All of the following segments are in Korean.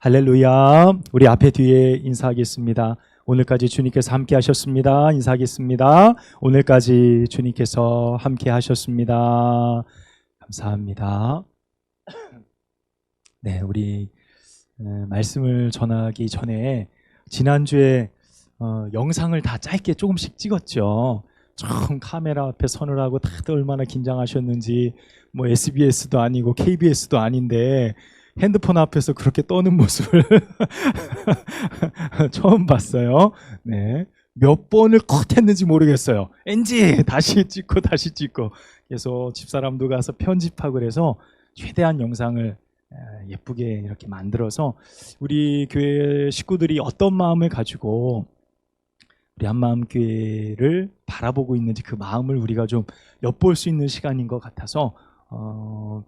할렐루야. 우리 앞에 뒤에 인사하겠습니다. 오늘까지 주님께서 함께 하셨습니다. 인사하겠습니다. 오늘까지 주님께서 함께 하셨습니다. 감사합니다. 네, 우리 말씀을 전하기 전에 지난주에 영상을 다 짧게 조금씩 찍었죠. 처음 카메라 앞에 서느라고 다들 얼마나 긴장하셨는지, 뭐 SBS도 아니고 KBS도 아닌데 핸드폰 앞에서 그렇게 떠는 모습을 처음 봤어요. 네, 몇 번을 컷 했는지 모르겠어요. NG 다시 찍고 다시 찍고. 그래서 집사람도 가서 편집하고 그래서 최대한 영상을 예쁘게 이렇게 만들어서 우리 교회 식구들이 어떤 마음을 가지고 우리 한마음교회를 바라보고 있는지 그 마음을 우리가 좀 엿볼 수 있는 시간인 것 같아서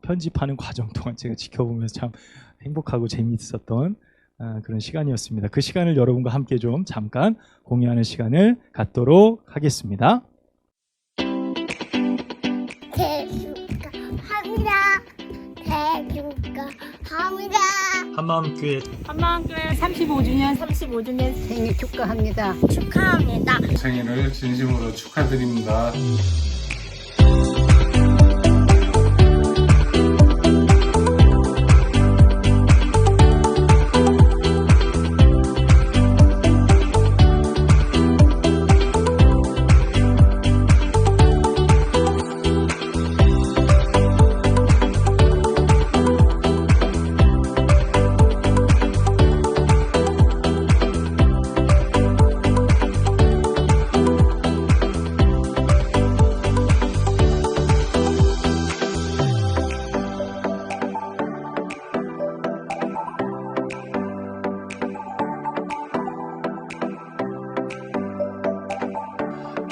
편집하는 과정 동안 제가 지켜보면서 참 행복하고 재미있었던 그런 시간이었습니다. 그 시간을 여러분과 함께 좀 잠깐 공유하는 시간을 갖도록 하겠습니다. 축하합니다. 한마음교회 35주년 생일 축하합니다. 축하합니다. 생일을 진심으로 축하드립니다.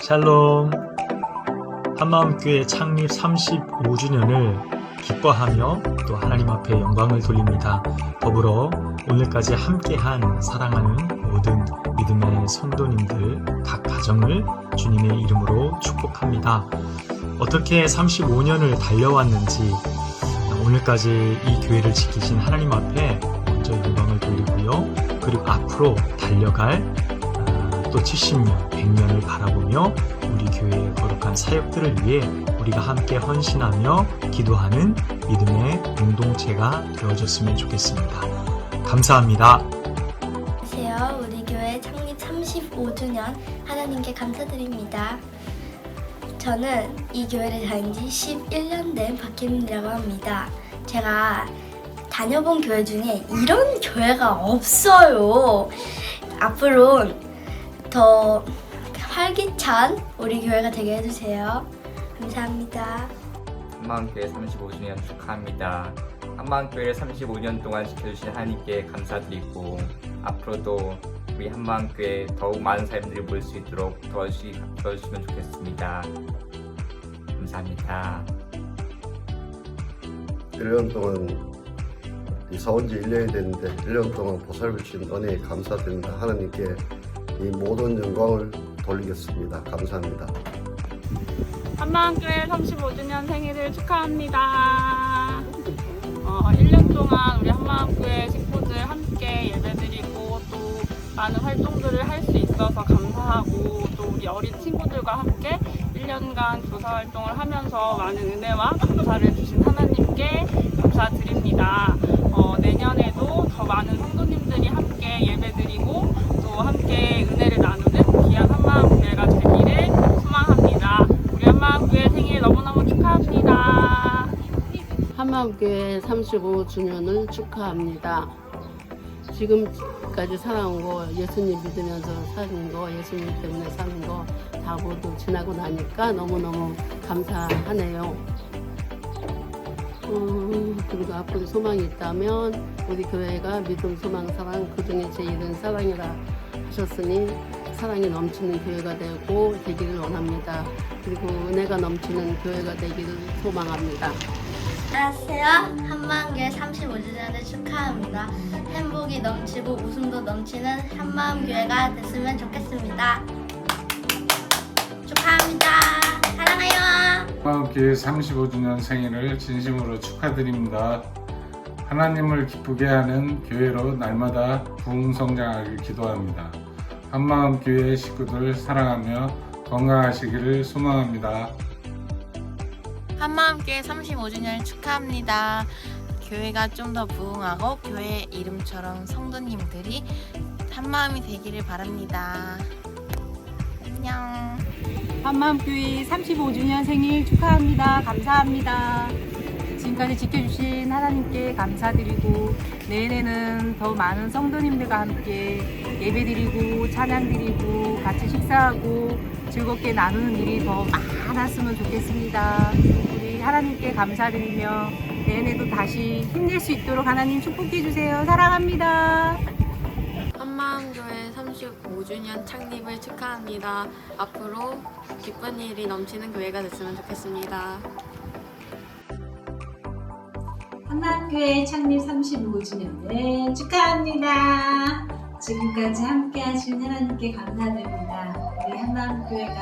샬롬. 한마음교회 창립 35주년을 기뻐하며 또 하나님 앞에 영광을 돌립니다. 더불어 오늘까지 함께한 사랑하는 모든 믿음의 성도님들 각 가정을 주님의 이름으로 축복합니다. 어떻게 35년을 달려왔는지 오늘까지 이 교회를 지키신 하나님 앞에 먼저 영광을 돌리고요. 그리고 앞으로 달려갈 또 70년, 100년을 바라보며 우리 교회의 거룩한 사역들을 위해 우리가 함께 헌신하며 기도하는 믿음의 공동체가 되어줬으면 좋겠습니다. 감사합니다. 안녕하세요. 우리 교회 창립 35주년 하나님께 감사드립니다. 저는 이 교회를 다닌 지 11년 된 박혜민이라고 합니다. 제가 다녀본 교회 중에 이런 교회가 없어요. 앞으로 더 활기찬 우리 교회가 되게 해주세요. 감사합니다. 한마음교회 35주년 축하합니다. 한마음교회를 35년 동안 지켜주신 하나님께 감사드리고 앞으로도 우리 한마음교회 더욱 많은 사람들이 모일 수 있도록 도와주시면 좋겠습니다. 감사합니다. 1년 동안 이사 온 지 1년이 됐는데 1년 동안 보살펴 주신 은혜에 감사드립니다. 하나님께 이 모든 영광을 돌리겠습니다. 감사합니다. 한마음교회 35주년 생일을 축하합니다. 1년 동안 우리 한마음교회 식구들 함께 예배드리고 또 많은 활동들을 할 수 있어서 감사하고 또 우리 어린 친구들과 함께 1년간 교사 활동을 하면서 많은 은혜와 감사를 주신 하나님께 감사드립니다. 내년에도 더 많은 성도님들이 함께 예배드리고 또 함께 은혜를 나누는 귀한 한마음교회가 되기를 소망합니다. 우리 한마음교회 생일 너무너무 축하합니다. 한마음교회 35주년을 축하합니다. 지금까지 살아온 거, 예수님 믿으면서 사는 거, 예수님 때문에 사는 거 다 모두 지나고 나니까 너무너무 감사하네요. 그리고 앞으로 소망이 있다면 우리 교회가 믿음, 소망, 사랑, 그중에 제일은 사랑이라 하셨으니 사랑이 넘치는 교회가 되기를 원합니다. 그리고 은혜가 넘치는 교회가 되기를 소망합니다. 안녕하세요. 한마음교회 35주년을 축하합니다. 행복이 넘치고 웃음도 넘치는 한마음교회가 됐으면 좋겠습니다. 축하합니다. 사랑해요. 한마음교회 35주년 생일을 진심으로 축하드립니다. 하나님을 기쁘게 하는 교회로 날마다 부흥성장하길 기도합니다. 한마음교회 식구들 사랑하며 건강하시기를 소망합니다. 한마음교회 35주년을 축하합니다. 교회가 좀 더 부흥하고 교회 이름처럼 성도님들이 한마음이 되기를 바랍니다. 안녕. 한마음교회 35주년 생일 축하합니다. 감사합니다. 지금까지 지켜주신 하나님께 감사드리고 내년에는 더 많은 성도님들과 함께 예배드리고 찬양드리고 같이 식사하고 즐겁게 나누는 일이 더 많았으면 좋겠습니다. 우리 하나님께 감사드리며 내년에도 다시 힘낼 수 있도록 하나님 축복해 주세요. 사랑합니다. 한마음교회 35주년 창립을 축하합니다. 앞으로 기쁜 일이 넘치는 교회가 됐으면 좋겠습니다. 한마음교회 창립 35주년을 축하합니다. 지금까지 함께 하신 하나님께 감사드립니다. 우리 한마음교회가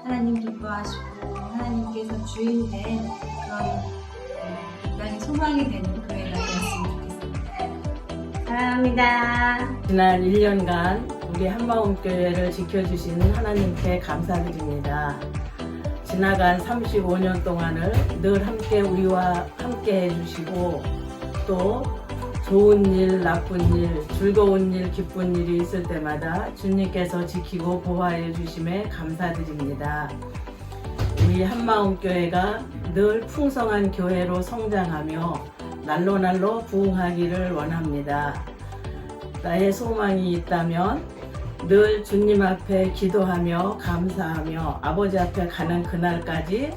하나님 기뻐하시고 하나님께서 주인된 그런 땅의 소망이 되는 교회가 되었으면 좋겠습니다. 사랑합니다. 지난 1년간 우리 한마음교회를 지켜주신 하나님께 감사드립니다. 지나간 35년 동안을 늘 함께 우리와 함께 해주시고 또 좋은 일, 나쁜 일, 즐거운 일, 기쁜 일이 있을 때마다 주님께서 지키고 보호해 주심에 감사드립니다. 우리 한마음교회가 늘 풍성한 교회로 성장하며 날로 부흥하기를 원합니다. 나의 소망이 있다면 늘 주님 앞에 기도하며 감사하며 아버지 앞에 가는 그날까지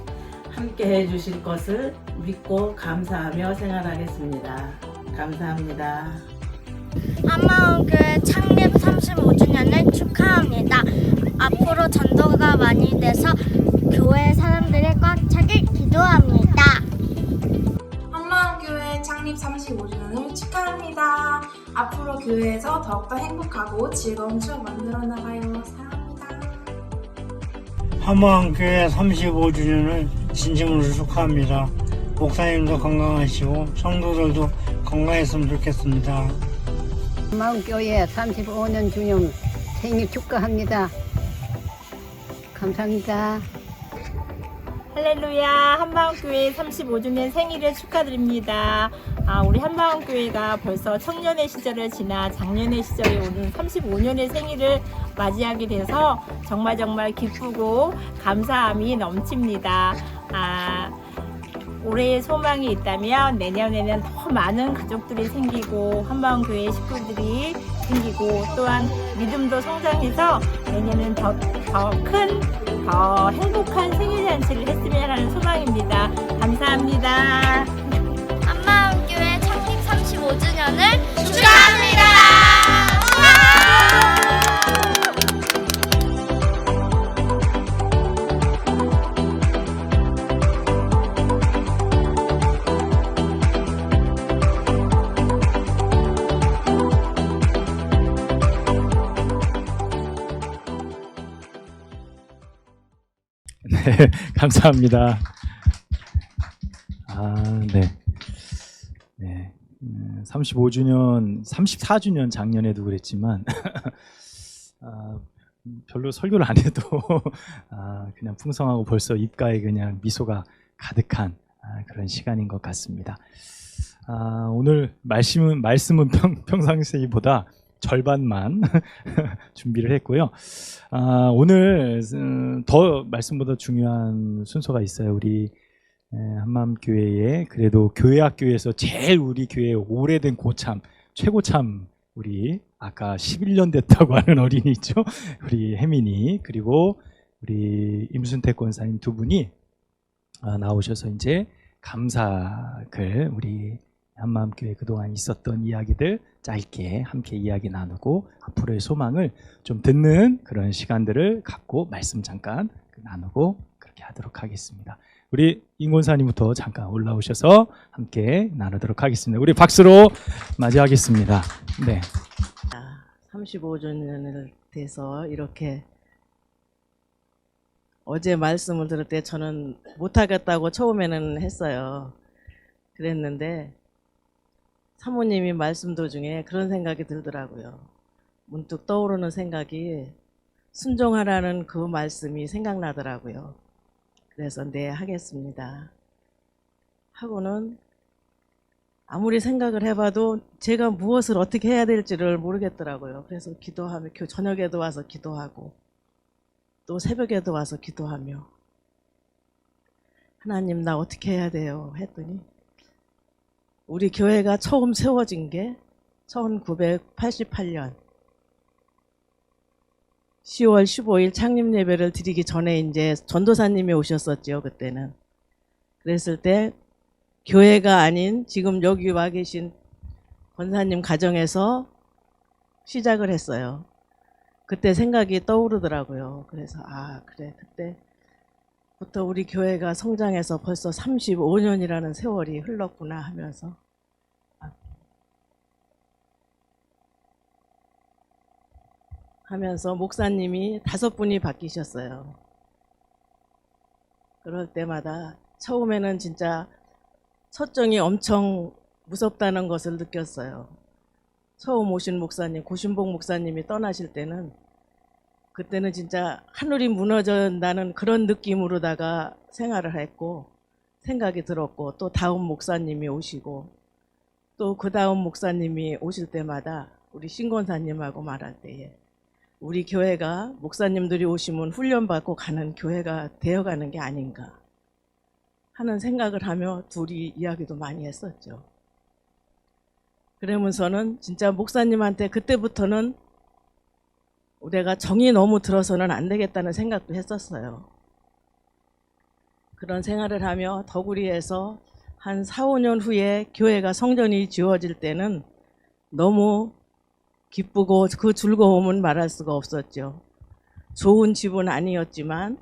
함께 해주실 것을 믿고 감사하며 생활하겠습니다. 감사합니다. 한마음교회 창립 35주년을 축하합니다. 앞으로 전도가 많이 돼서 교회 사람들이 꽉 차길 기도합니다. 한마음교회 창립 35주년을 축하합니다. 앞으로 교회에서 더욱더 행복하고 즐거운 추억 만들어 나가요. 사랑합니다. 한마음교회 35주년을 진심으로 축하합니다. 목사님도 건강하시고 성도들도 건강했으면 좋겠습니다. 한마음교회 35년 주년 생일 축하합니다. 감사합니다. 할렐루야. 한마음교회 35주년 생일을 축하드립니다. 우리 한마음교회가 벌써 청년의 시절을 지나 작년의 시절에 오는 35년의 생일을 맞이하게 돼서 정말 기쁘고 감사함이 넘칩니다. 올해의 소망이 있다면 내년에는 더 많은 가족들이 생기고 한마음교회 식구들이 생기고 또한 믿음도 성장해서 내년에는 더 큰, 더 행복한 생일잔치를 했으면 하는 소망입니다. 감사합니다. 한마음교회 창립 35주년을 축하합니다. 네, 감사합니다. 네. 35주년, 34주년 작년에도 그랬지만 별로 설교를 안 해도 그냥 풍성하고 벌써 입가에 그냥 미소가 가득한 그런 시간인 것 같습니다. 오늘 말씀은 평상시보다 절반만 준비를 했고요. 오늘 더 말씀보다 중요한 순서가 있어요. 우리 한마음교회에 그래도 교회학교에서 제일 우리 교회 오래된 고참, 최고참 우리 아까 11년 됐다고 하는 어린이 있죠. 우리 혜민이 그리고 우리 임순택 권사님 두 분이 나오셔서 이제 감사글 우리 한마음교회 그동안 있었던 이야기들 짧게 함께 이야기 나누고 앞으로의 소망을 좀 듣는 그런 시간들을 갖고 말씀 잠깐 나누고 그렇게 하도록 하겠습니다. 우리 임권사님부터 잠깐 올라오셔서 함께 나누도록 하겠습니다. 우리 박수로 맞이하겠습니다. 네. 35주년을 돼서 이렇게 어제 말씀을 들을 때 저는 못하겠다고 처음에는 했어요. 그랬는데 사모님이 말씀 도중에 그런 생각이 들더라고요. 문득 떠오르는 생각이 순종하라는 그 말씀이 생각나더라고요. 그래서 네, 하겠습니다 하고는 아무리 생각을 해봐도 제가 무엇을 어떻게 해야 될지를 모르겠더라고요. 그래서 기도하며 저녁에도 와서 기도하고 또 새벽에도 와서 기도하며 하나님 나 어떻게 해야 돼요 했더니 우리 교회가 처음 세워진 게 1988년 10월 15일 창립 예배를 드리기 전에 이제 전도사님이 오셨었죠. 그때는. 그랬을 때 교회가 아닌 지금 여기 와 계신 권사님 가정에서 시작을 했어요. 그때 생각이 떠오르더라고요. 그래서 아 그래 그때부터 우리 교회가 성장해서 벌써 35년이라는 세월이 흘렀구나 하면서 목사님이 5분이 바뀌셨어요. 그럴 때마다 처음에는 진짜 첫정이 엄청 무섭다는 것을 느꼈어요. 처음 오신 목사님, 고신복 목사님이 떠나실 때는 그때는 진짜 하늘이 무너진다는 그런 느낌으로다가 생활을 했고 생각이 들었고 또 다음 목사님이 오시고 또 그 다음 목사님이 오실 때마다 우리 신권사님하고 말할 때에 우리 교회가 목사님들이 오시면 훈련받고 가는 교회가 되어가는 게 아닌가 하는 생각을 하며 둘이 이야기도 많이 했었죠. 그러면서는 진짜 목사님한테 그때부터는 내가 정이 너무 들어서는 안 되겠다는 생각도 했었어요. 그런 생활을 하며 덕우리에서 한 4, 5년 후에 교회가 성전이 지어질 때는 너무 기쁘고 그 즐거움은 말할 수가 없었죠. 좋은 집은 아니었지만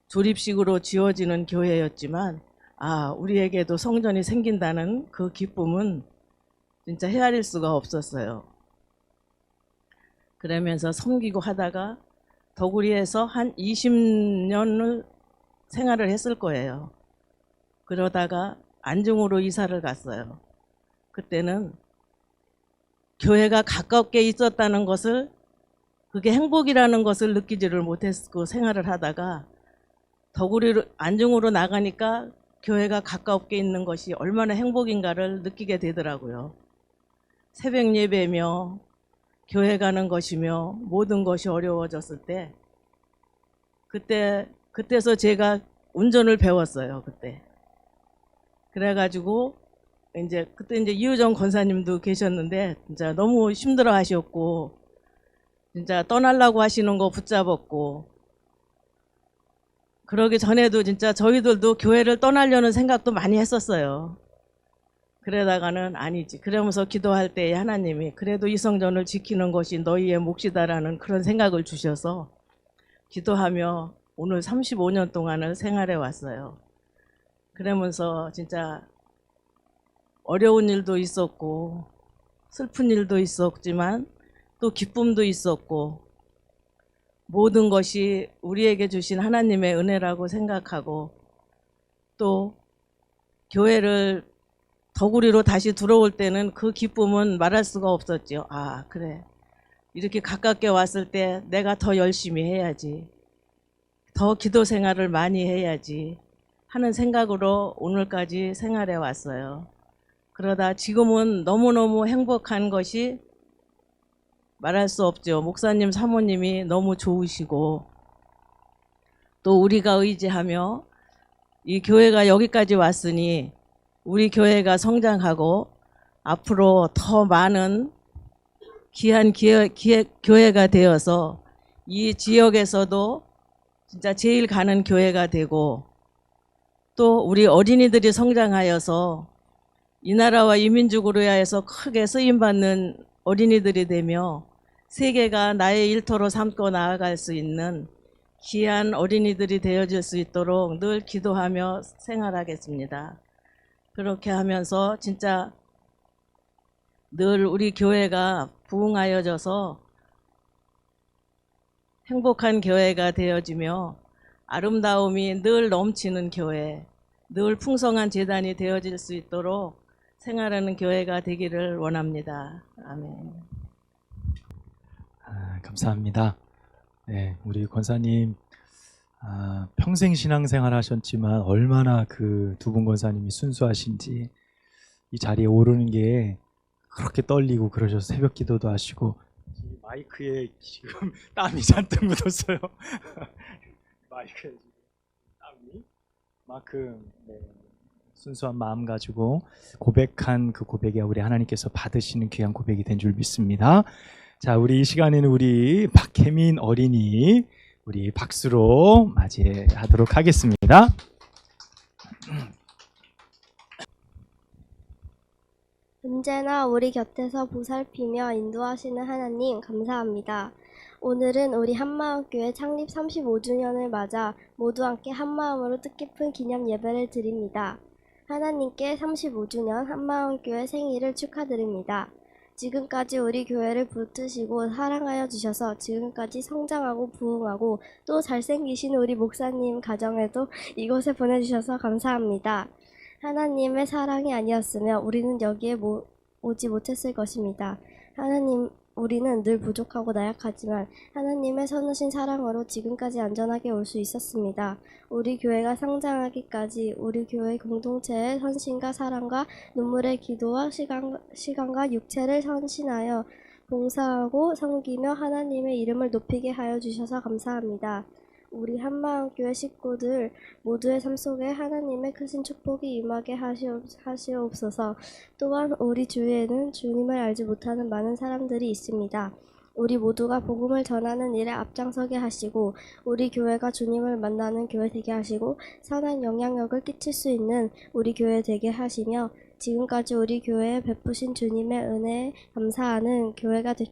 조립식으로 지어지는 교회였지만 아 우리에게도 성전이 생긴다는 그 기쁨은 진짜 헤아릴 수가 없었어요. 그러면서 섬기고 하다가 덕우리에서 한 20년을 생활을 했을 거예요. 그러다가 안중으로 이사를 갔어요. 그때는 교회가 가깝게 있었다는 것을 그게 행복이라는 것을 느끼지를 못했고 생활을 하다가 덕우리로 안중으로 나가니까 교회가 가깝게 있는 것이 얼마나 행복인가를 느끼게 되더라고요. 새벽 예배며 교회 가는 것이며 모든 것이 어려워졌을 때 그때서 제가 운전을 배웠어요. 그때. 그래가지고 그때 이제 이우정 권사님도 계셨는데 진짜 너무 힘들어 하셨고 진짜 떠나려고 하시는 거 붙잡았고 그러기 전에도 진짜 저희들도 교회를 떠나려는 생각도 많이 했었어요. 그러다가는 아니지. 그러면서 기도할 때 하나님이 그래도 이 성전을 지키는 것이 너희의 몫이다라는 그런 생각을 주셔서 기도하며 오늘 35년 동안을 생활해 왔어요. 그러면서 진짜 어려운 일도 있었고 슬픈 일도 있었지만 또 기쁨도 있었고 모든 것이 우리에게 주신 하나님의 은혜라고 생각하고 또 교회를 덕우리로 다시 들어올 때는 그 기쁨은 말할 수가 없었죠. 아 그래 이렇게 가깝게 왔을 때 내가 더 열심히 해야지 더 기도 생활을 많이 해야지 하는 생각으로 오늘까지 생활해 왔어요. 그러다 지금은 너무너무 행복한 것이 말할 수 없죠. 목사님 사모님이 너무 좋으시고 또 우리가 의지하며 이 교회가 여기까지 왔으니 우리 교회가 성장하고 앞으로 더 많은 귀한 교회가 되어서 이 지역에서도 진짜 제일 가는 교회가 되고 또 우리 어린이들이 성장하여서 이 나라와 이 민족으로 하여서 크게 쓰임받는 어린이들이 되며 세계가 나의 일터로 삼고 나아갈 수 있는 귀한 어린이들이 되어질 수 있도록 늘 기도하며 생활하겠습니다. 그렇게 하면서 진짜 늘 우리 교회가 부흥하여져서 행복한 교회가 되어지며 아름다움이 늘 넘치는 교회, 늘 풍성한 재단이 되어질 수 있도록 생활하는 교회가 되기를 원합니다. 아멘. 감사합니다. 네, 우리 권사님 평생 신앙생활 하셨지만 얼마나 그 두 분 권사님이 순수하신지 이 자리에 오르는 게 그렇게 떨리고 그러셔서 새벽 기도도 하시고 마이크에 지금 땀이 잔뜩 묻었어요. 마이크에 지금 땀이 만큼 순수한 마음 가지고 고백한 그 고백이 우리 하나님께서 받으시는 귀한 고백이 된 줄 믿습니다. 자, 우리 이 시간에는 우리 박혜민 어린이 우리 박수로 맞이하도록 하겠습니다. 언제나 우리 곁에서 보살피며 인도하시는 하나님 감사합니다. 오늘은 우리 한마음교회 창립 35주년을 맞아 모두 함께 한마음으로 뜻깊은 기념 예배를 드립니다. 하나님께 35주년 한마음교회 생일을 축하드립니다. 지금까지 우리 교회를 붙드시고 사랑하여 주셔서 지금까지 성장하고 부흥하고 또 잘생기신 우리 목사님 가정에도 이곳에 보내주셔서 감사합니다. 하나님의 사랑이 아니었으면 우리는 여기에 오지 못했을 것입니다. 하나님, 우리는 늘 부족하고 나약하지만 하나님의 선우신 사랑으로 지금까지 안전하게 올 수 있었습니다. 우리 교회가 성장하기까지 우리 교회 공동체의 헌신과 사랑과 눈물의 기도와 시간과 육체를 헌신하여 봉사하고 섬기며 하나님의 이름을 높이게 하여 주셔서 감사합니다. 우리 한마음교회 식구들 모두의 삶 속에 하나님의 크신 축복이 임하게 하시옵소서. 또한 우리 주위에는 주님을 알지 못하는 많은 사람들이 있습니다. 우리 모두가 복음을 전하는 일에 앞장서게 하시고 우리 교회가 주님을 만나는 교회 되게 하시고 선한 영향력을 끼칠 수 있는 우리 교회 되게 하시며 지금까지 우리 교회에 베푸신 주님의 은혜에 감사하는 교회가 되게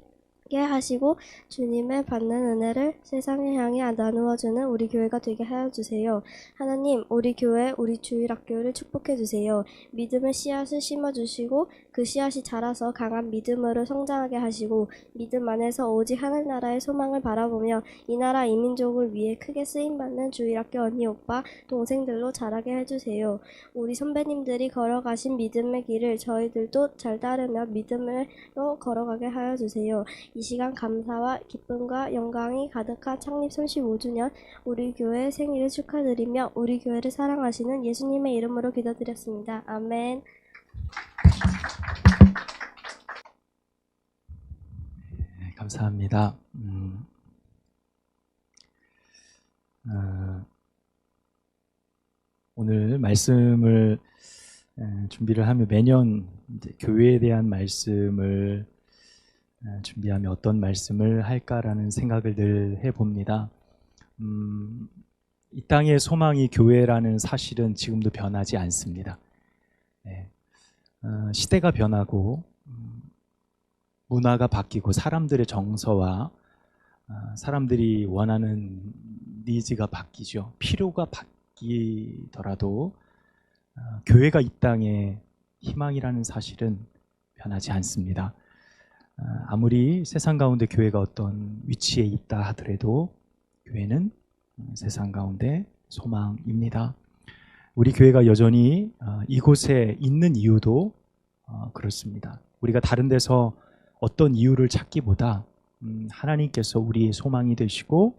하시고 주님의 받는 은혜를 세상에 향해 나누어주는 우리 교회가 되게 하여 주세요. 하나님, 우리 교회, 우리 주일학교를 축복해 주세요. 믿음의 씨앗을 심어주시고 그 씨앗이 자라서 강한 믿음으로 성장하게 하시고 믿음 안에서 오직 하늘나라의 소망을 바라보며 이 나라 이 민족을 위해 크게 쓰임받는 주일학교 언니 오빠 동생들로 자라게 해주세요. 우리 선배님들이 걸어가신 믿음의 길을 저희들도 잘 따르며 믿음으로 걸어가게 하여 주세요. 이 시간 감사와 기쁨과 영광이 가득한 창립 35주년 우리 교회 생일을 축하드리며 우리 교회를 사랑하시는 예수님의 이름으로 기도드렸습니다. 아멘. 감사합니다. 오늘 말씀을 준비를 하며 매년 이제 교회에 대한 말씀을 준비하며 어떤 말씀을 할까라는 생각을 늘 해봅니다. 이 땅의 소망이 교회라는 사실은 지금도 변하지 않습니다. 시대가 변하고 문화가 바뀌고 사람들의 정서와 사람들이 원하는 니즈가 바뀌죠. 필요가 바뀌더라도 교회가 이 땅의 희망이라는 사실은 변하지 않습니다. 아무리 세상 가운데 교회가 어떤 위치에 있다 하더라도 교회는 세상 가운데 소망입니다. 우리 교회가 여전히 이곳에 있는 이유도 그렇습니다. 우리가 다른 데서 어떤 이유를 찾기보다 하나님께서 우리의 소망이 되시고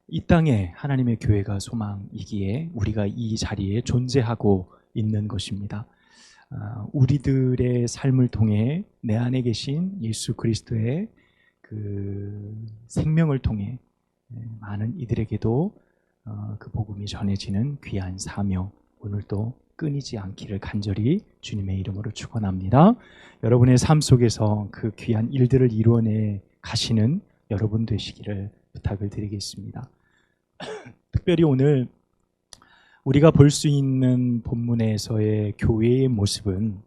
이 땅에 하나님의 교회가 소망이기에 우리가 이 자리에 존재하고 있는 것입니다. 우리들의 삶을 통해 내 안에 계신 예수 그리스도의 그 생명을 통해 많은 이들에게도 그 복음이 전해지는 귀한 사명, 오늘도 끊이지 않기를 간절히 주님의 이름으로 축원합니다. 여러분의 삶 속에서 그 귀한 일들을 이루어내 가시는 여러분 되시기를 부탁을 드리겠습니다. 특별히 오늘 우리가 볼 수 있는 본문에서의 교회의 모습은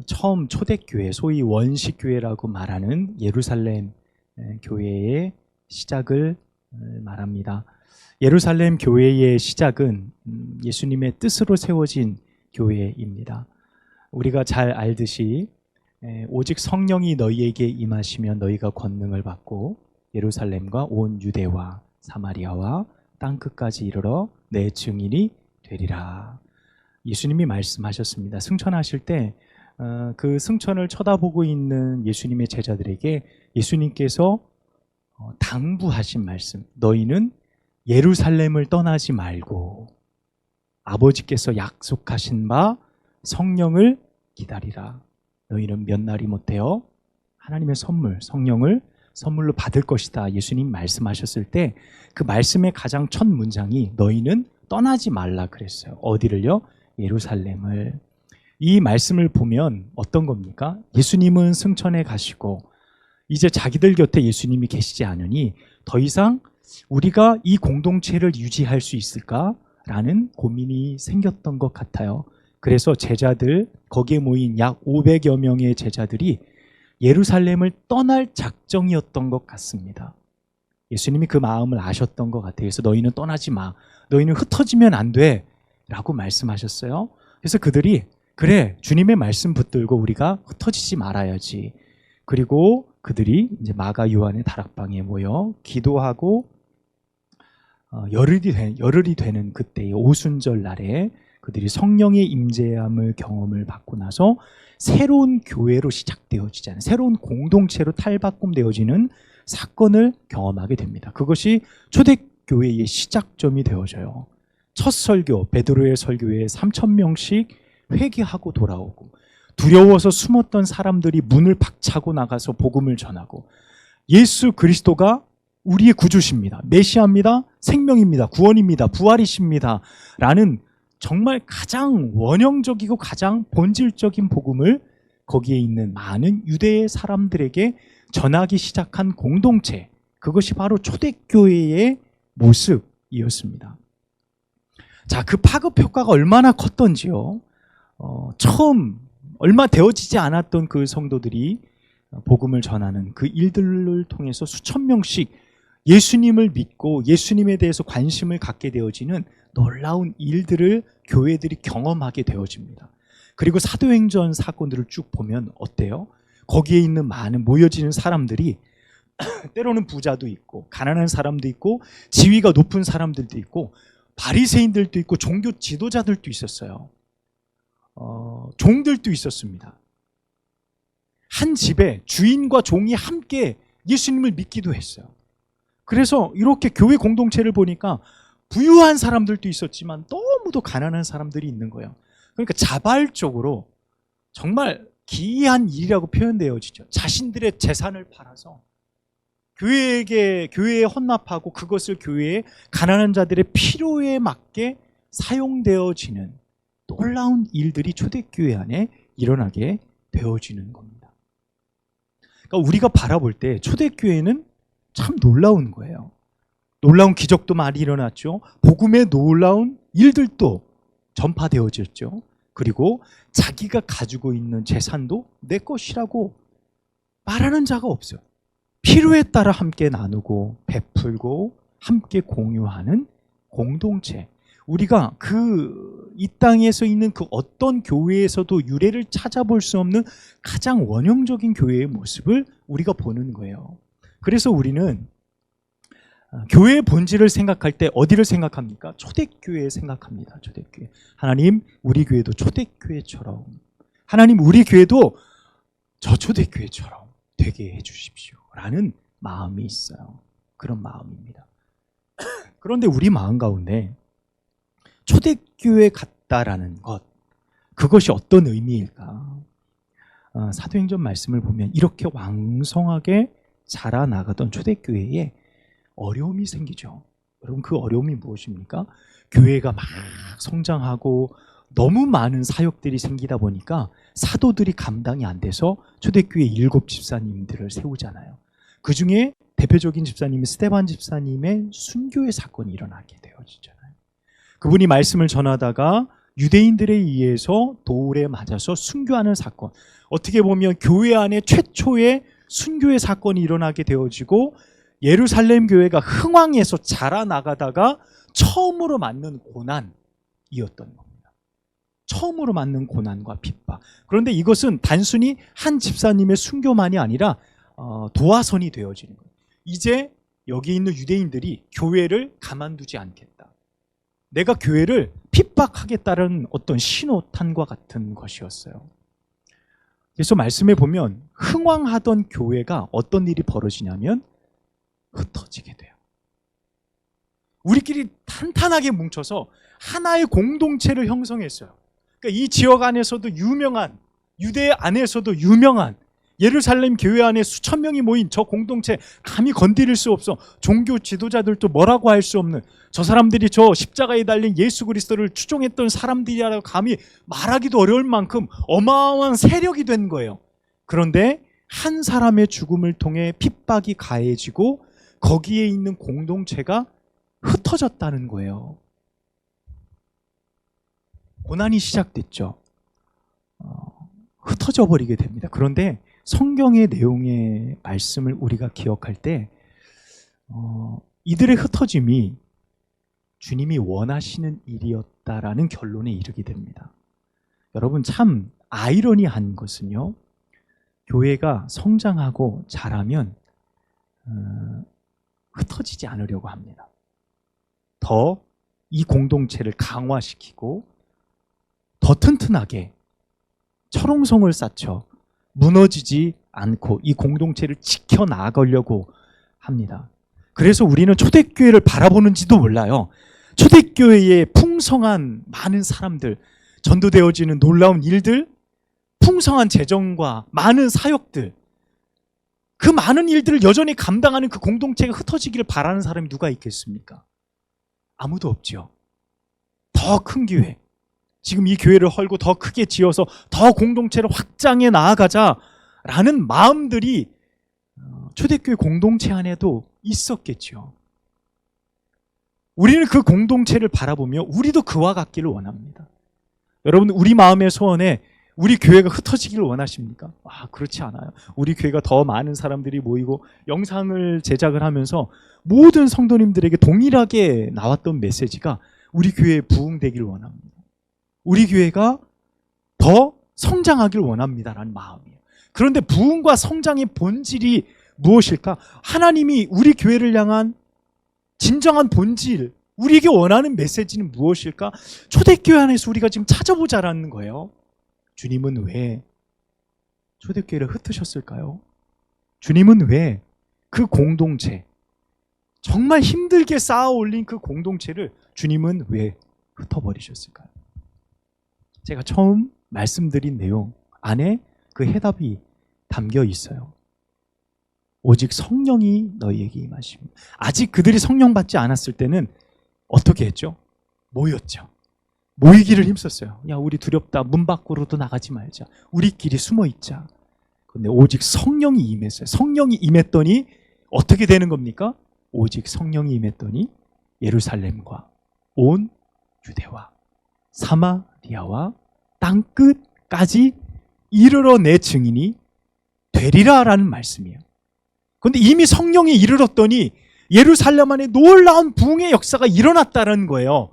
처음 초대교회, 소위 원식교회라고 말하는 예루살렘 교회의 시작을 말합니다. 예루살렘 교회의 시작은 예수님의 뜻으로 세워진 교회입니다. 우리가 잘 알듯이 오직 성령이 너희에게 임하시면 너희가 권능을 받고 예루살렘과 온 유대와 사마리아와 땅끝까지 이르러 내 증인이 되리라. 예수님이 말씀하셨습니다. 승천하실 때 그 승천을 쳐다보고 있는 예수님의 제자들에게 예수님께서 당부하신 말씀, 너희는 예루살렘을 떠나지 말고 아버지께서 약속하신 바 성령을 기다리라. 너희는 몇 날이 못해요? 하나님의 선물, 성령을 선물로 받을 것이다. 예수님 말씀하셨을 때 그 말씀의 가장 첫 문장이 너희는 떠나지 말라 그랬어요. 어디를요? 예루살렘을. 이 말씀을 보면 어떤 겁니까? 예수님은 승천해 가시고 이제 자기들 곁에 예수님이 계시지 않으니 더 이상 우리가 이 공동체를 유지할 수 있을까라는 고민이 생겼던 것 같아요. 그래서 제자들, 거기에 모인 약 500여 명의 제자들이 예루살렘을 떠날 작정이었던 것 같습니다. 예수님이 그 마음을 아셨던 것 같아요. 그래서 너희는 떠나지 마. 너희는 흩어지면 안 돼. 라고 말씀하셨어요. 그래서 그들이 그래, 주님의 말씀 붙들고 우리가 흩어지지 말아야지. 그리고 그들이 이제 마가 요한의 다락방에 모여 기도하고 열흘이 되는 그때의 오순절 날에 그들이 성령의 임재함을 경험을 받고 나서 새로운 교회로 시작되어지잖아요. 새로운 공동체로 탈바꿈되어지는 사건을 경험하게 됩니다. 그것이 초대교회의 시작점이 되어져요. 첫 설교, 베드로의 설교에 3,000명씩 회개하고 돌아오고 두려워서 숨었던 사람들이 문을 박차고 나가서 복음을 전하고 예수 그리스도가 우리의 구주십니다. 메시아입니다. 생명입니다. 구원입니다. 부활이십니다. 라는 정말 가장 원형적이고 가장 본질적인 복음을 거기에 있는 많은 유대의 사람들에게 전하기 시작한 공동체, 그것이 바로 초대교회의 모습이었습니다. 자, 그 파급 효과가 얼마나 컸던지요. 처음 얼마 되어지지 않았던 그 성도들이 복음을 전하는 그 일들을 통해서 수천 명씩 예수님을 믿고 예수님에 대해서 관심을 갖게 되어지는 놀라운 일들을 교회들이 경험하게 되어집니다. 그리고 사도행전 사건들을 쭉 보면 어때요? 거기에 있는 많은 모여지는 사람들이 때로는 부자도 있고 가난한 사람도 있고 지위가 높은 사람들도 있고 바리새인들도 있고 종교 지도자들도 있었어요. 종들도 있었습니다. 한 집에 주인과 종이 함께 예수님을 믿기도 했어요. 그래서 이렇게 교회 공동체를 보니까 부유한 사람들도 있었지만 너무도 가난한 사람들이 있는 거예요. 그러니까 자발적으로 정말 기이한 일이라고 표현되어지죠. 자신들의 재산을 팔아서 교회에 헌납하고 그것을 교회에 가난한 자들의 필요에 맞게 사용되어지는 놀라운 일들이 초대교회 안에 일어나게 되어지는 겁니다. 그러니까 우리가 바라볼 때 초대교회는 참 놀라운 거예요. 놀라운 기적도 많이 일어났죠. 복음의 놀라운 일들도 전파되어졌죠. 그리고 자기가 가지고 있는 재산도 내 것이라고 말하는 자가 없어요. 필요에 따라 함께 나누고 베풀고 함께 공유하는 공동체. 우리가 이 땅에서 있는 그 어떤 교회에서도 유래를 찾아볼 수 없는 가장 원형적인 교회의 모습을 우리가 보는 거예요. 그래서 우리는 교회의 본질을 생각할 때 어디를 생각합니까? 초대교회 생각합니다. 초대교회. 하나님, 우리 교회도 초대교회처럼, 하나님, 우리 교회도 저 초대교회처럼 되게 해주십시오 라는 마음이 있어요. 그런 마음입니다. 그런데 우리 마음 가운데 초대교회 같다라는 것, 그것이 어떤 의미일까? 사도행전 말씀을 보면 이렇게 왕성하게 자라나가던 초대교회에 어려움이 생기죠. 여러분, 그 어려움이 무엇입니까? 교회가 막 성장하고 너무 많은 사역들이 생기다 보니까 사도들이 감당이 안 돼서 초대교회 7 집사님들을 세우잖아요. 그 중에 대표적인 집사님이 스데반 집사님의 순교의 사건이 일어나게 되어지잖아요. 그분이 말씀을 전하다가 유대인들에 의해서 돌에 맞아서 순교하는 사건. 어떻게 보면 교회 안에 최초의 순교의 사건이 일어나게 되어지고 예루살렘 교회가 흥왕에서 자라나가다가 처음으로 맞는 고난이었던 겁니다. 처음으로 맞는 고난과 핍박. 그런데 이것은 단순히 한 집사님의 순교만이 아니라 도화선이 되어지는 거예요. 이제 여기 있는 유대인들이 교회를 가만두지 않겠다. 내가 교회를 핍박하겠다는 어떤 신호탄과 같은 것이었어요. 그래서 말씀해 보면 흥왕하던 교회가 어떤 일이 벌어지냐면 흩어지게 돼요. 우리끼리 탄탄하게 뭉쳐서 하나의 공동체를 형성했어요. 그러니까 이 지역 안에서도 유명한, 유대 안에서도 유명한 예루살렘 교회 안에 수천 명이 모인 저 공동체, 감히 건드릴 수 없어. 종교 지도자들도 뭐라고 할 수 없는, 저 사람들이 저 십자가에 달린 예수 그리스도를 추종했던 사람들이라고 감히 말하기도 어려울 만큼 어마어마한 세력이 된 거예요. 그런데 한 사람의 죽음을 통해 핍박이 가해지고 거기에 있는 공동체가 흩어졌다는 거예요. 고난이 시작됐죠. 흩어져 버리게 됩니다. 그런데 성경의 내용의 말씀을 우리가 기억할 때 이들의 흩어짐이 주님이 원하시는 일이었다라는 결론에 이르게 됩니다. 여러분, 참 아이러니한 것은요, 교회가 성장하고 자라면 흩어지지 않으려고 합니다. 더 이 공동체를 강화시키고 더 튼튼하게 철옹성을 쌓쳐 무너지지 않고 이 공동체를 지켜나가려고 합니다. 그래서 우리는 초대교회를 바라보는지도 몰라요. 초대교회의 풍성한 많은 사람들, 전도되어지는 놀라운 일들, 풍성한 재정과 많은 사역들, 그 많은 일들을 여전히 감당하는 그 공동체가 흩어지기를 바라는 사람이 누가 있겠습니까? 아무도 없죠. 더 큰 교회, 지금 이 교회를 헐고 더 크게 지어서 더 공동체를 확장해 나아가자라는 마음들이 초대교회 공동체 안에도 있었겠죠. 우리는 그 공동체를 바라보며 우리도 그와 같기를 원합니다. 여러분, 우리 마음의 소원에 우리 교회가 흩어지기를 원하십니까? 그렇지 않아요. 우리 교회가 더 많은 사람들이 모이고 영상을 제작을 하면서 모든 성도님들에게 동일하게 나왔던 메시지가 우리 교회에 부흥되기를 원합니다. 우리 교회가 더 성장하기를 원합니다라는 마음이에요. 그런데 부흥과 성장의 본질이 무엇일까? 하나님이 우리 교회를 향한 진정한 본질, 우리에게 원하는 메시지는 무엇일까? 초대교회 안에서 우리가 지금 찾아보자라는 거예요. 주님은 왜 초대교회를 흩으셨을까요? 주님은 왜 그 공동체, 정말 힘들게 쌓아 올린 그 공동체를 주님은 왜 흩어버리셨을까요? 제가 처음 말씀드린 내용 안에 그 해답이 담겨 있어요. 오직 성령이 너희에게 임하십니다. 아직 그들이 성령 받지 않았을 때는 어떻게 했죠? 모였죠. 모이기를 힘썼어요. 야, 우리 두렵다. 문 밖으로도 나가지 말자. 우리끼리 숨어 있자. 근데 오직 성령이 임했어요. 성령이 임했더니 어떻게 되는 겁니까? 오직 성령이 임했더니 예루살렘과 온 유대와 사마리아와 땅끝까지 이르러 내 증인이 되리라라는 말씀이에요. 그런데 이미 성령이 이르렀더니 예루살렘 안에 놀라운 부흥의 역사가 일어났다는 거예요.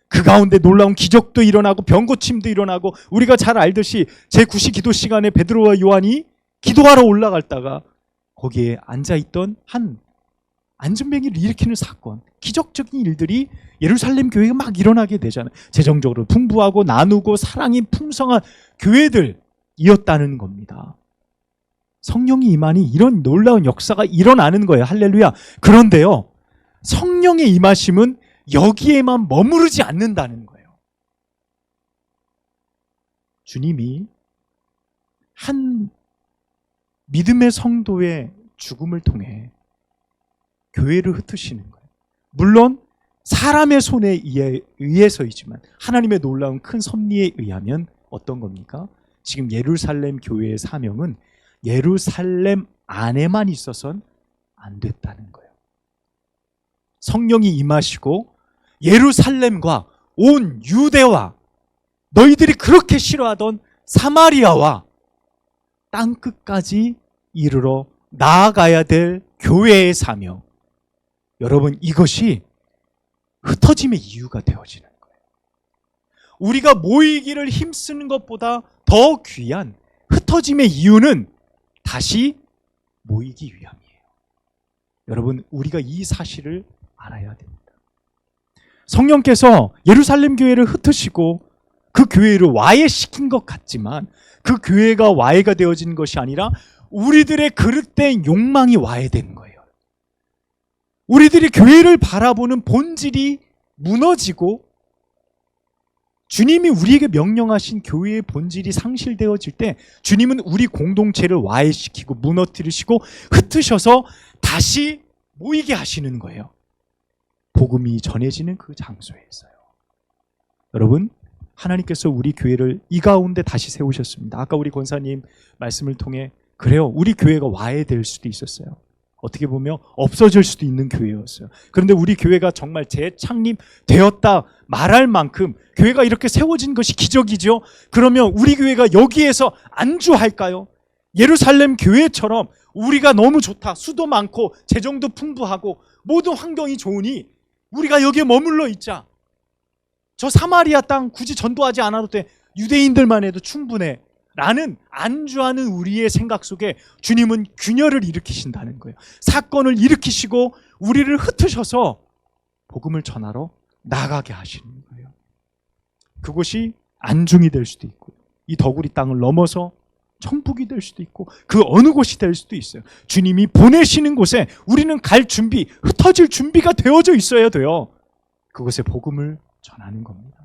그 가운데 놀라운 기적도 일어나고 병고침도 일어나고, 우리가 잘 알듯이 제9시 기도 시간에 베드로와 요한이 기도하러 올라갔다가 거기에 앉아있던 한 안전뱅이를 일으키는 사건, 기적적인 일들이 예루살렘 교회가 막 일어나게 되잖아요. 재정적으로 풍부하고 나누고 사랑이 풍성한 교회들이었다는 겁니다. 성령이 임하니 이런 놀라운 역사가 일어나는 거예요. 할렐루야. 그런데요, 성령의 임하심은 여기에만 머무르지 않는다는 거예요. 주님이 한 믿음의 성도의 죽음을 통해 교회를 흩으시는 거예요. 물론 사람의 손에 의해서이지만 하나님의 놀라운 큰 섭리에 의하면 어떤 겁니까? 지금 예루살렘 교회의 사명은 예루살렘 안에만 있어서는 안 됐다는 거예요. 성령이 임하시고 예루살렘과 온 유대와 너희들이 그렇게 싫어하던 사마리아와 땅끝까지 이르러 나아가야 될 교회의 사명. 여러분, 이것이 흩어짐의 이유가 되어지는 거예요. 우리가 모이기를 힘쓰는 것보다 더 귀한 흩어짐의 이유는 다시 모이기 위함이에요. 여러분, 우리가 이 사실을 알아야 됩니다. 성령께서 예루살렘 교회를 흩으시고 그 교회를 와해시킨 것 같지만 그 교회가 와해가 되어진 것이 아니라 우리들의 그릇된 욕망이 와해되는 거예요. 우리들이 교회를 바라보는 본질이 무너지고 주님이 우리에게 명령하신 교회의 본질이 상실되어질 때 주님은 우리 공동체를 와해시키고 무너뜨리시고 흩으셔서 다시 모이게 하시는 거예요. 복음이 전해지는 그 장소에서요. 여러분, 하나님께서 우리 교회를 이 가운데 다시 세우셨습니다. 아까 우리 권사님 말씀을 통해 그래요. 우리 교회가 와해될 수도 있었어요. 어떻게 보면 없어질 수도 있는 교회였어요. 그런데 우리 교회가 정말 재창립되었다 말할 만큼 교회가 이렇게 세워진 것이 기적이죠. 그러면 우리 교회가 여기에서 안주할까요? 예루살렘 교회처럼 우리가 너무 좋다. 수도 많고 재정도 풍부하고 모든 환경이 좋으니 우리가 여기에 머물러 있자. 저 사마리아 땅 굳이 전도하지 않아도 돼. 유대인들만 해도 충분해. 라는 안주하는 우리의 생각 속에 주님은 균열을 일으키신다는 거예요. 사건을 일으키시고 우리를 흩으셔서 복음을 전하러 나가게 하시는 거예요. 그곳이 안중이 될 수도 있고 이 더구리 땅을 넘어서 천국이 될 수도 있고 그 어느 곳이 될 수도 있어요. 주님이 보내시는 곳에 우리는 갈 준비, 흩어질 준비가 되어져 있어야 돼요. 그곳에 복음을 전하는 겁니다.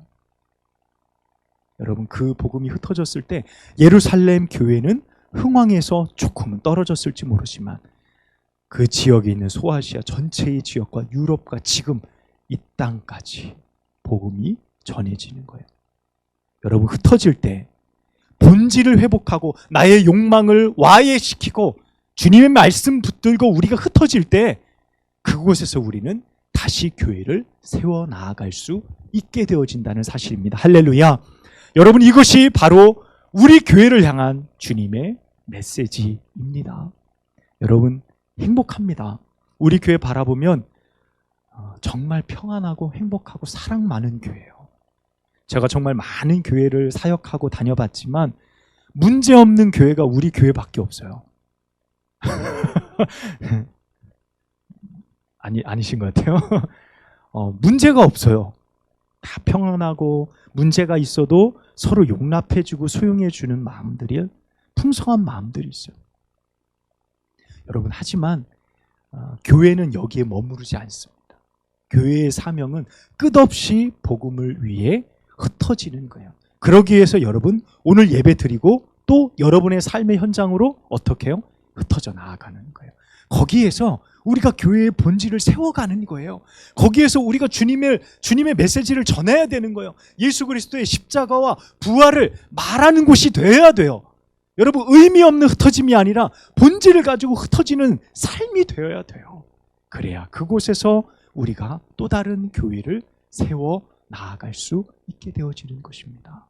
여러분, 그 복음이 흩어졌을 때 예루살렘 교회는 흥왕에서 조금은 떨어졌을지 모르지만 그 지역에 있는 소아시아 전체의 지역과 유럽과 지금 이 땅까지 복음이 전해지는 거예요. 여러분, 흩어질 때 본질을 회복하고 나의 욕망을 와해시키고 주님의 말씀 붙들고 우리가 흩어질 때 그곳에서 우리는 다시 교회를 세워 나아갈 수 있게 되어진다는 사실입니다. 할렐루야. 여러분, 이것이 바로 우리 교회를 향한 주님의 메시지입니다. 여러분, 행복합니다. 우리 교회 바라보면 정말 평안하고 행복하고 사랑 많은 교회예요. 제가 정말 많은 교회를 사역하고 다녀봤지만 문제없는 교회가 우리 교회밖에 없어요. 아니신 것 같아요. 문제가 없어요. 다 평안하고 문제가 있어도 서로 용납해주고 수용해주는 마음들이 풍성한 마음들이 있어요. 여러분, 하지만 교회는 여기에 머무르지 않습니다. 교회의 사명은 끝없이 복음을 위해 흩어지는 거예요. 그러기 위해서 여러분 오늘 예배 드리고 또 여러분의 삶의 현장으로 어떻게 해요? 흩어져 나아가는 거예요. 거기에서 우리가 교회의 본질을 세워가는 거예요. 거기에서 우리가 주님의 메시지를 전해야 되는 거예요. 예수 그리스도의 십자가와 부활을 말하는 곳이 되어야 돼요. 여러분, 의미 없는 흩어짐이 아니라 본질을 가지고 흩어지는 삶이 되어야 돼요. 그래야 그곳에서 우리가 또 다른 교회를 세워 나아갈 수 있게 되어지는 것입니다.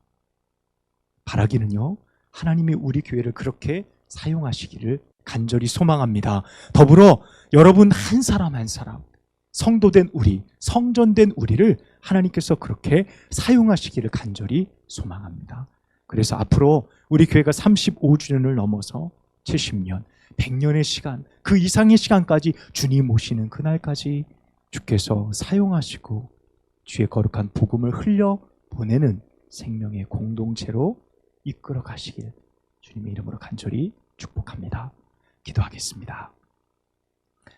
바라기는요, 하나님이 우리 교회를 그렇게 사용하시기를 간절히 소망합니다. 더불어 여러분 한 사람 한 사람, 성도된 우리, 성전된 우리를 하나님께서 그렇게 사용하시기를 간절히 소망합니다. 그래서 앞으로 우리 교회가 35주년을 넘어서 70년, 100년의 시간, 그 이상의 시간까지 주님 오시는 그날까지 주께서 사용하시고 주의 거룩한 복음을 흘려 보내는 생명의 공동체로 이끌어 가시길 주님의 이름으로 간절히 축복합니다. 기도하겠습니다.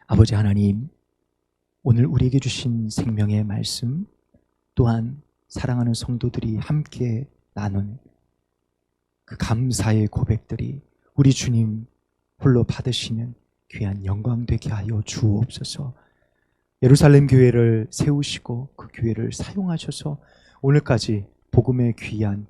아버지 하나님, 오늘 우리에게 주신 생명의 말씀, 또한 사랑하는 성도들이 함께 나눈 그 감사의 고백들이 우리 주님 홀로 받으시는 귀한 영광 되게 하여 주옵소서. 예루살렘 교회를 세우시고 그 교회를 사용하셔서 오늘까지 복음의 귀한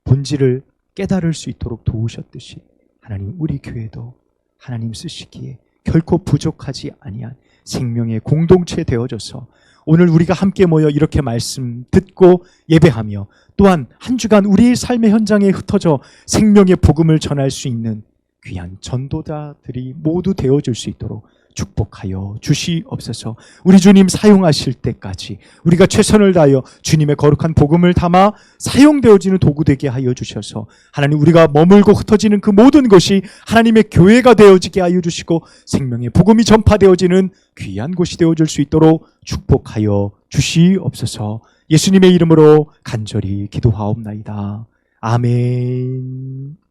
본질을 깨달을 수 있도록 도우셨듯이 하나님, 우리 교회도 하나님 쓰시기에 결코 부족하지 아니한 생명의 공동체 되어져서 오늘 우리가 함께 모여 이렇게 말씀 듣고 예배하며 또한 한 주간 우리의 삶의 현장에 흩어져 생명의 복음을 전할 수 있는 귀한 전도자들이 모두 되어질 수 있도록 축복하여 주시옵소서. 우리 주님 사용하실 때까지 우리가 최선을 다하여 주님의 거룩한 복음을 담아 사용되어지는 도구 되게 하여 주셔서 하나님 우리가 머물고 흩어지는 그 모든 것이 하나님의 교회가 되어지게 하여 주시고 생명의 복음이 전파되어지는 귀한 곳이 되어질 수 있도록 축복하여 주시옵소서. 예수님의 이름으로 간절히 기도하옵나이다. 아멘.